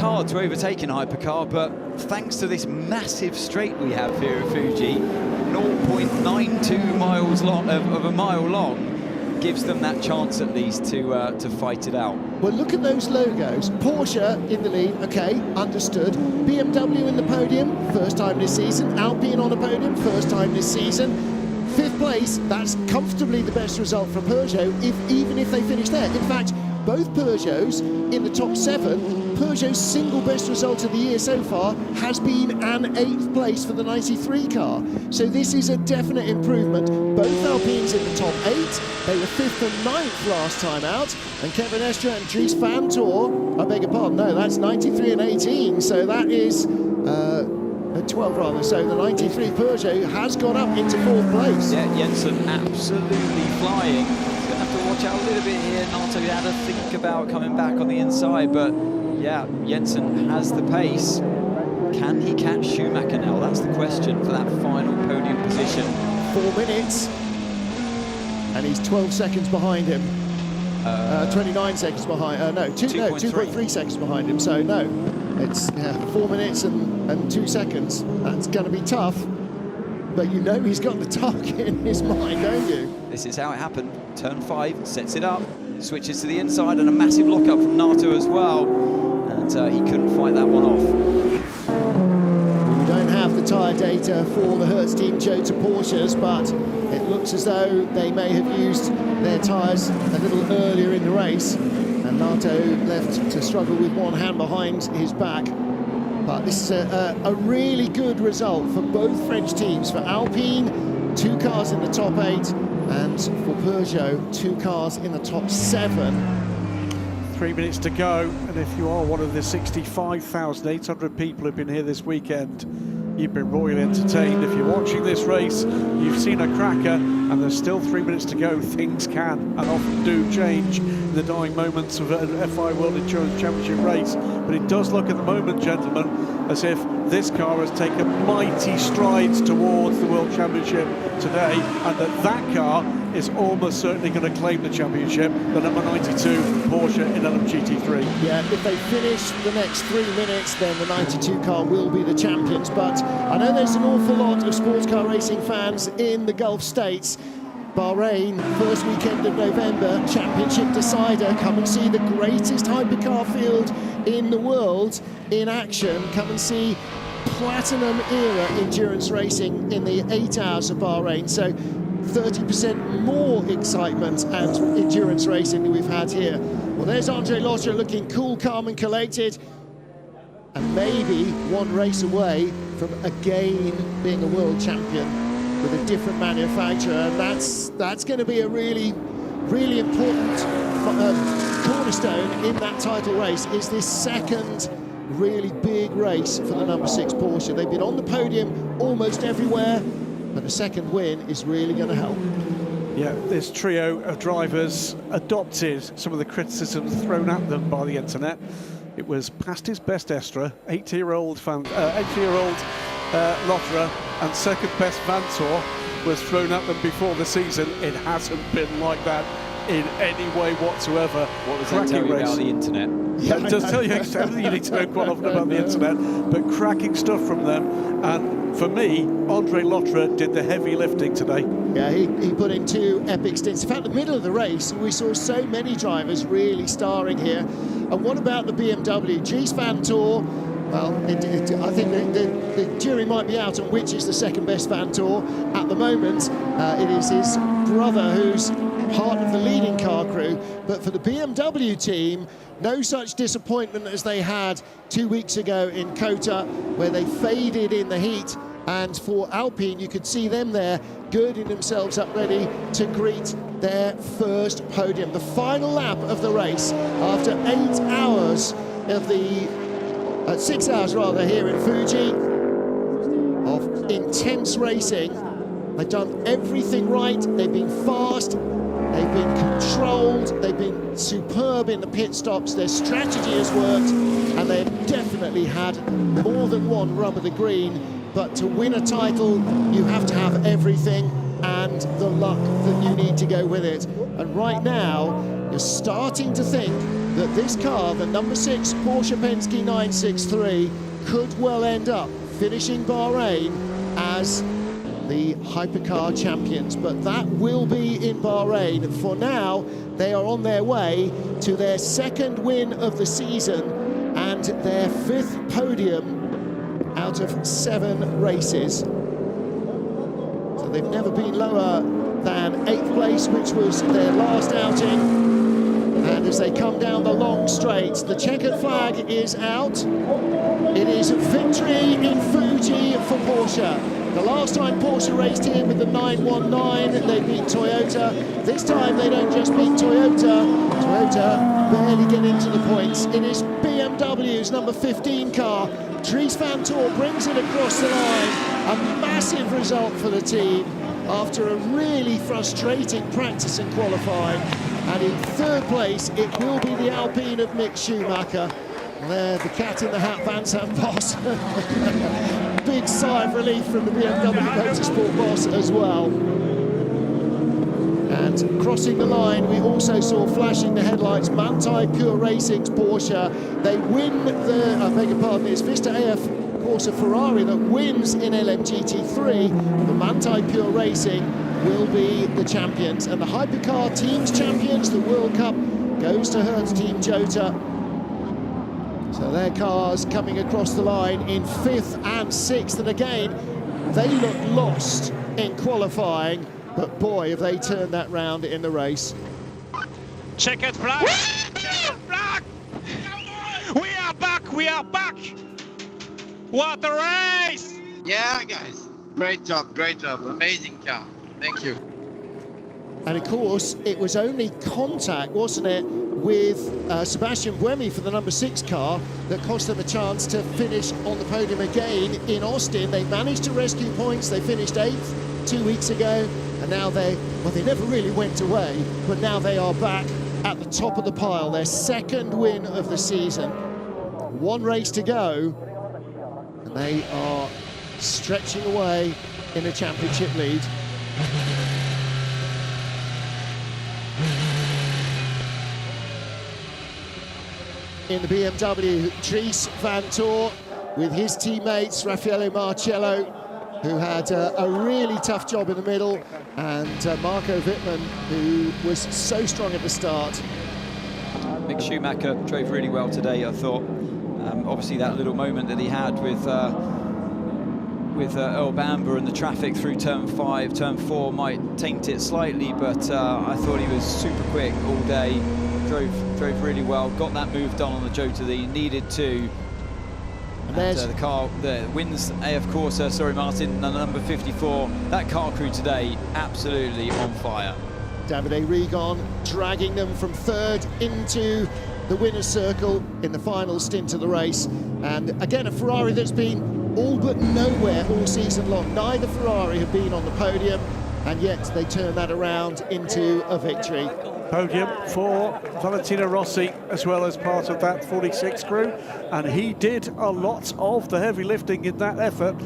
hard to overtake in Hypercar, but thanks to this massive straight we have here at Fuji, 0.92 miles long, of a mile long, gives them that chance at least to fight it out. Well, look at those logos. Porsche in the lead, okay, understood. BMW in the podium, first time this season. Alpine on the podium, first time this season. 5th place, that's comfortably the best result for Peugeot, even if they finish there. In fact, both Peugeots in the top 7. Peugeot's single best result of the year so far has been an 8th place for the 93 car. So this is a definite improvement. Both Alpines in the top 8. They were 5th and 9th last time out. And Kevin Estre and Dries Van Toor, I beg your pardon, no, that's 93 and 18. So that is 12 rather. So the 93 Peugeot has got up into 4th place. Yeah, Jensen absolutely flying. He's going to have to watch out a little bit here. Nato had to think about coming back on the inside, but yeah, Jensen has the pace. Can he catch Schumacher now? That's the question for that final podium position. 4 minutes, and he's 12 seconds behind him. 29 seconds behind. No, 2.3 seconds behind him. So no, it's 4 minutes and 2 seconds. That's going to be tough. But you know he's got the target in his mind, don't you? This is how it happened. Turn 5, sets it up, switches to the inside, and a massive lockup from Nato as well. And he couldn't fight that one off. We don't have the tyre data for the Hertz Team Jota Porsches, but it looks as though they may have used their tyres a little earlier in the race. And Nato left to struggle with one hand behind his back. But this is a really good result for both French teams. For Alpine, 2 cars in the top 8, and for Peugeot, 2 cars in the top 7. 3 minutes to go, and if you are one of the 65,800 people who've been here this weekend, you've been royally entertained. If you're watching this race, you've seen a cracker, and there's still 3 minutes to go. Things can and often do change in the dying moments of an FIA World Endurance Championship race. But it does look at the moment, gentlemen, as if this car has taken mighty strides towards the World Championship today, and that car is almost certainly going to claim the championship, the number 92 Porsche in LMGT3. Yeah, if they finish the next 3 minutes, then the 92 car will be the champions. But I know there's an awful lot of sports car racing fans in the Gulf states. Bahrain, first weekend of November, championship decider. Come and see the greatest hypercar field in the world in action. Come and see platinum era endurance racing in the 8 hours of Bahrain. So 30% more excitement and endurance racing than we've had here. Well, there's Andre Lotterer looking cool, calm and collected, and maybe one race away from again being a world champion with a different manufacturer. And that's going to be a really important cornerstone in that title race. Is this second really big race for the number 6 Porsche. They've been on the podium almost everywhere, but a second win is really going to help. Yeah, this trio of drivers adopted some of the criticisms thrown at them by the internet. It was past his best Estre, 80-year-old Lotterer, and second best Van Toor was thrown at them before the season. It hasn't been like that in any way whatsoever. What does that tell you about the internet? Yeah, it does tell you everything you need to know quite often about the internet, but cracking stuff from them. And for me, Andre Lotterer did the heavy lifting today. Yeah, he put in 2 epic stints. In fact, the middle of the race, we saw so many drivers really starring here. And what about the BMW? Dries Van Toor, well, I think the jury might be out on which is the second best Van Toor. At the moment, it is his brother who's part of the leading car crew. But for the BMW team, no such disappointment as they had 2 weeks ago in Qatar, where they faded in the heat. And for Alpine, you could see them there girding themselves up ready to greet their first podium. The final lap of the race after 8 hours of the 6 hours rather here in Fuji of intense racing. They've done everything right. They've been fast, they've been controlled, they've been superb in the pit stops. Their strategy has worked, and they've definitely had more than one rub of the green. But to win a title, you have to have everything and the luck that you need to go with it. And right now, you're starting to think that this car, the number 6 Porsche Penske 963, could well end up finishing Bahrain as the Hypercar champions, but that will be in Bahrain. For now, they are on their way to their 2nd win of the season and their 5th podium out of 7 races. So they've never been lower than 8th place, which was their last outing. And as they come down the long straight, the checkered flag is out. It is victory in Fuji for Porsche. The last time Porsche raced here with the 919, they beat Toyota. This time they don't just beat Toyota. Toyota barely get into the points. It is BMW's number 15 car. Dries Van Tor brings it across the line. A massive result for the team after a really frustrating practice and qualifying. And in 3rd place, it will be the Alpine of Mick Schumacher. There, the cat in the hat, Van Sant boss. Big sigh of relief from the BMW Motorsport boss as well. And crossing the line, we also saw flashing the headlights, Manthey Pure Racing's Porsche. They win the, I beg your pardon, it's Vista AF Corsa Ferrari that wins in LMGT3. The Manthey Pure Racing will be the champions. And the Hypercar Teams champions, the World Cup, goes to Hertz Team Jota. So their cars coming across the line in 5th and 6th, and again, they look lost in qualifying, but boy, have they turned that round in the race. Checkered flag! Checkered flag! We are back! We are back! What a race! Yeah, guys, great job, amazing car. Thank you. And of course, it was only contact, wasn't it, with Sebastian Buemi for the number 6 car that cost them a chance to finish on the podium again in Austin. They managed to rescue points. They finished 8th 2 weeks ago, and now they never really went away, but now they are back at the top of the pile, their 2nd win of the season. 1 race to go, and they are stretching away in a championship lead. In the BMW, Dries Van Tor with his teammates, Raffaele Marcello, who had a really tough job in the middle, and Marco Wittmann, who was so strong at the start. Mick Schumacher drove really well today, I thought. Obviously that little moment that he had with Earl Bamber and the traffic through turn 5, turn 4 might taint it slightly, but I thought he was super quick all day. Drove really well, got that move done on the Jota that he needed to. And the car that wins AF Corsa, sorry Martin, number 54. That car crew today, absolutely on fire. Davide Rigon dragging them from 3rd into the winner's circle in the final stint of the race. And again, a Ferrari that's been all but nowhere all season long. Neither Ferrari have been on the podium, and yet they turn that around into a victory. Podium for Valentino Rossi, as well as part of that 46 crew, and he did a lot of the heavy lifting in that effort.